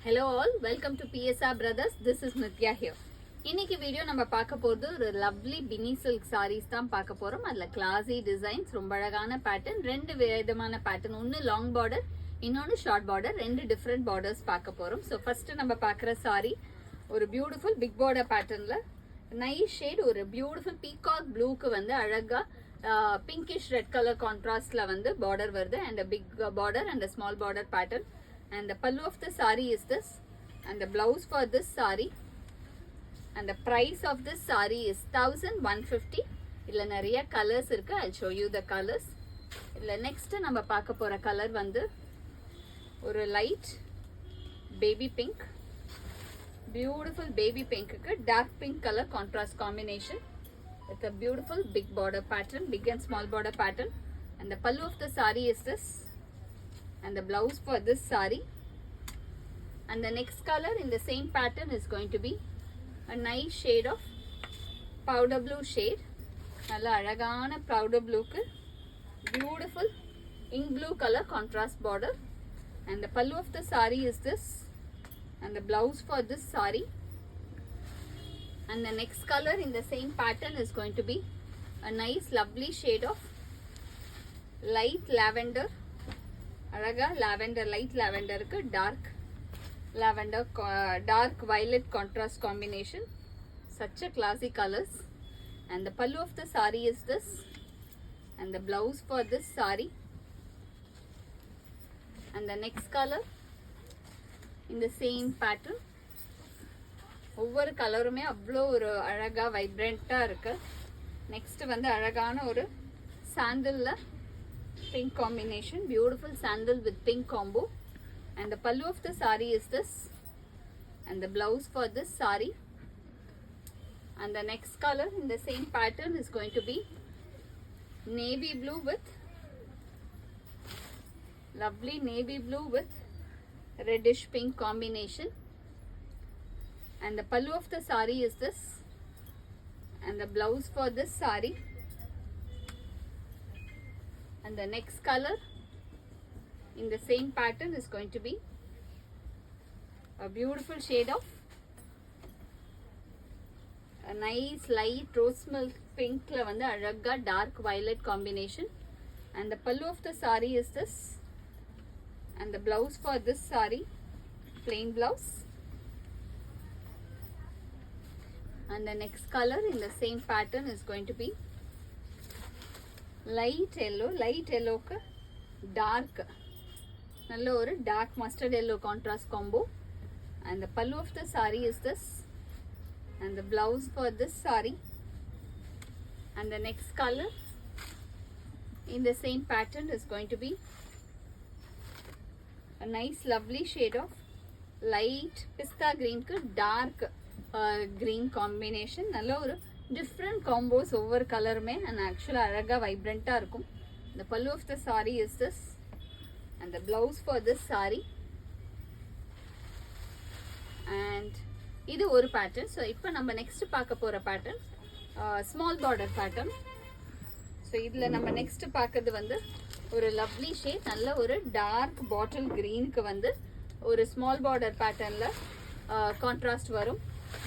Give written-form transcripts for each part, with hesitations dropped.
Hello all, welcome to PSR Brothers. This is Nitya here. இன்னைக்கு video நம்ம பார்க்க போறது ஒரு லவ்லி பினி சில்க் sarees தான் பார்க்க போறோம். அதுல கிளாஸி டிசைன்ஸ், ரொம்ப அழகான பேட்டர்ன், ரெண்டு விதமான பேட்டர்ன், ஒன்னு லாங் பார்டர், இன்னொன்னு ஷார்ட் பார்டர், ரெண்டு டிஃபரெண்ட் பார்டர்ஸ் பார்க்க போறோம். ஸோ ஃபர்ஸ்ட் நம்ம பார்க்குற saree ஒரு பியூட்டிஃபுல் பிக் பார்டர் பேட்டர்ன்ல நைஸ் ஷேட், ஒரு பியூட்டிஃபுல் பீகாக் ப்ளூக்கு வந்து அழகா பிங்கிஷ் ரெட் கலர் கான்ட்ராஸ்ட்ல வந்து பார்டர் வருது. And big border and small border pattern. And the pallu of the saree is this, and the blouse for this saree, and the price of this saree is 1150. இல்ல நிறைய colours இருக்கு. I'll show you the colors. இல்ல next நம்ம பார்க்க போற colour வந்து ஒரு light baby pink, beautiful baby பிங்க்கு dark pink colour contrast combination with a beautiful big border pattern, big and small border pattern. And the pallu of the saree is this, and the blouse for this saree. And the next color in the same pattern is going to be a nice shade of powder blue shade. Nalla alagana powder blue ku beautiful ink blue color contrast border. And the pallu of the saree is this, and the blouse for this saree. And the next color in the same pattern is going to be a nice lovely shade of light lavender. அழகா lavender, light lavender க்கு dark lavender, dark violet contrast combination. Such a classy colors. And the pallu of the saree is this, and the blouse for this saree. And the next color in the same pattern. ஒவ்வொரு கலருமே அவ்வளோ ஒரு அழகா வைப்ரண்டா இருக்கு. Next வந்து அழகான ஒரு சாண்டல்ல pink combination, beautiful sandal with pink combo. And the pallu of the saree is this, and the blouse for this saree. And the next color in the same pattern is going to be navy blue with lovely navy blue with reddish pink combination. And the pallu of the saree is this, and the blouse for this saree. And the next color in the same pattern is going to be a beautiful shade of a nice light rose milk pink la vanda alaga dark violet combination. And the pallu of the saree is this, and the blouse for this saree plain blouse. And the next color in the same pattern is going to be light yellow க்கு dark நல்ல ஒரு dark mustard yellow contrast combo. And the pallu of the saree is this, and the blouse for this saree. And the next color in the same pattern is going to be a nice lovely shade of light pista green க்கு dark green combination. நல்ல ஒரு different combos ஒவ்வொரு கலருமே and actually அழகா வைப்ரண்டா இருக்கும். The pallu of the saree is this, and the blouse for this saree. And இது ஒரு pattern. So இப்போ நம்ம next பார்க்க போற pattern small border pattern. So இதுல நம்ம next பார்க்கிறது வந்து ஒரு lovely shade, நல்ல ஒரு dark bottle green க்கு வந்து ஒரு small border patternல contrast வரும்.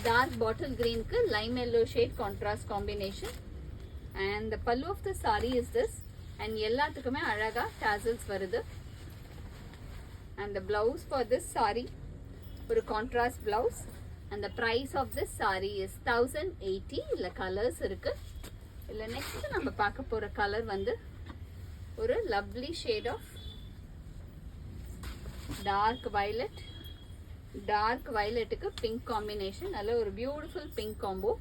Dark bottle green ku lime yellow shade contrast combination. And the pallu of the saree is this, and எல்லாத்துக்குமே அழகா tassels வருது. And the blouse for this saree ஒரு contrast blouse. And the price of this saree is 1080. இல்ல colours இருக்கு. இல்ல next நம்ம பார்க்க போற கலர் வந்து ஒரு lovely shade of dark violet க்கு pink combination. நல்ல ஒரு beautiful pink combo.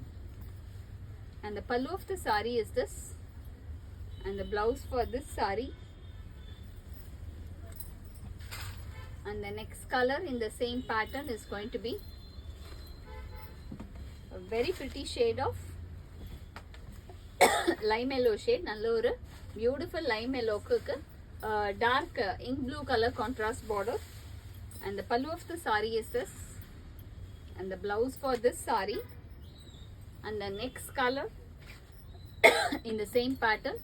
And the pallu of the saree is this, and the blouse for this saree. And the next color in the same pattern is going to be a very pretty shade of lime yellow shade. நல்ல ஒரு beautiful lime yellow க்கு dark ink blue color contrast border. And the pallu of the saree is this, and the blouse for this saree. And the next color in the same pattern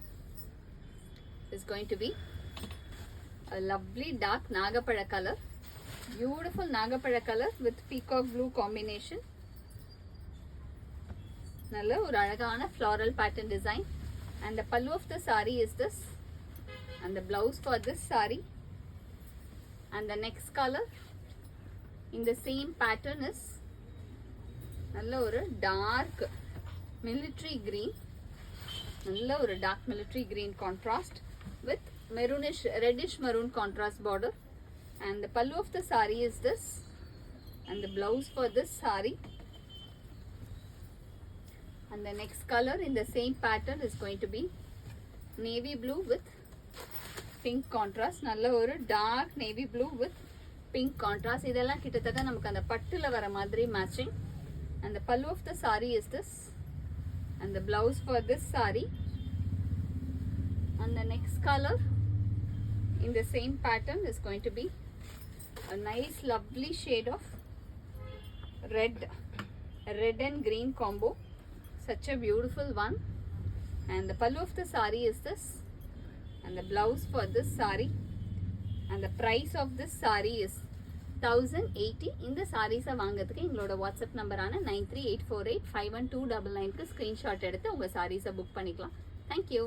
is going to be a lovely dark nagapada color. Beautiful Nagapazha color with peacock blue combination. நல்ல ஒரு அழகான floral pattern design. And the pallu of the saree is this. And the blouse for this saree. And the next color in the same pattern is நல்ல ஒரு dark military green. நல்ல ஒரு dark military green contrast with maroonish reddish maroon contrast border. And the pallu of the saree is this. And the blouse for this saree. And the next color in the same pattern is going to be navy blue with pink contrast. நல்ல ஒரு dark navy blue with pink contrast. இதெல்லாம் கிட்டத்தட்ட நமக்கு அந்த பட்டுல வர மாதிரி matching. And the pallu of the saree is this. And the blouse for this saree. And the next color in the same pattern is going to be a nice lovely shade of red and green combo. Such a beautiful one. And the pallu of the saree is this. And the blouse for this saree. And the price of this saree is 1080. இந்த சாரீஸை வாங்கிறதுக்கு எங்களோட WhatsApp நம்பரான 9384851299க்கு screenshot எடுத்து உங்கள் சாரீஸை book பண்ணிக்கலாம். Thank you.